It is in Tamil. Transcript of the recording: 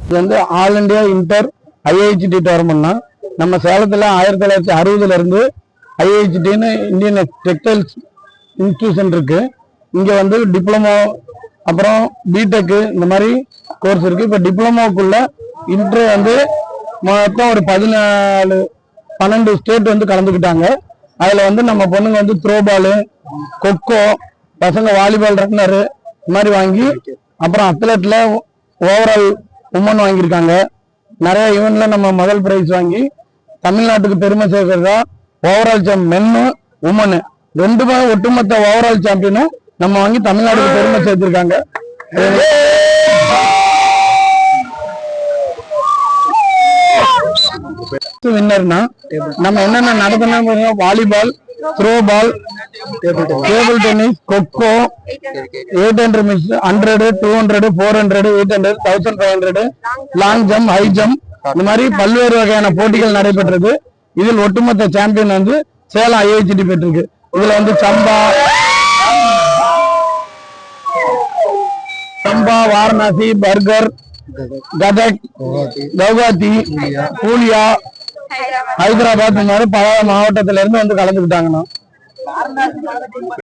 இது வந்து ஆல் இண்டியா இன்டர் ஐஐஹெச்டி டோர்னமெண்ட்னா நம்ம சேலத்துல 1960 இருந்து ஐஐஹெச்டின்னு இந்தியன் டெக்ஸ்டைல்ஸ் இன்ஸ்டிடியூஷன் இருக்கு. இங்க வந்து டிப்ளமோ அப்புறம் பிடெக் இந்த மாதிரி கோர்ஸ் இருக்கு. இப்ப டிப்ளமோக்குள்ள இன்டர் வந்து மொத்தம் ஒரு 12 ஸ்டேட் வந்து கலந்துக்கிட்டாங்க. அதுல வந்து நம்ம பொண்ணுங்க வந்து த்ரோ பாலு, கொக்கோ, பசங்க வாலிபால், ரன்னரு இந்த மாதிரி வாங்கி, அப்புறம் அத்லெட்ல ஓவரால் உமன் வாங்கியிருக்காங்க. நிறைய ஈவெண்ட்ல நம்ம முதல் பிரைஸ் வாங்கி தமிழ்நாட்டுக்கு பெருமை சேர்க்கிறதா ஓவரால் மென்னு உமனு ரெண்டுமே ஒட்டுமொத்த ஓவரால் சாம்பியனும் நம்ம வாங்கி தமிழ்நாட்டுக்கு பெருமை சேர்த்திருக்காங்க. வின்னர்னா நம்ம என்னென்ன நடத்தணும், volleyball, throw ball, table tennis, khokho, 800 metre, 100, 200, 400, 800, 1500, long jump, high jump இந்த மாதிரி பல்வேறு வகையான போட்டிகள் நடைபெற்றது. இதில் ஒட்டுமொத்த சாம்பியன் வந்து சேலம் ஐஐஹெச்டி பெற்றிருக்கு. இதுல வந்து சம்பா, வாரணாசி, பர்கர், கதக், கவுகாத்தி, பூலியா, ஹைதராபாத் இந்த மாதிரி பல மாவட்டத்தில இருந்து வந்து கலந்துக்கிட்டாங்கண்ணா.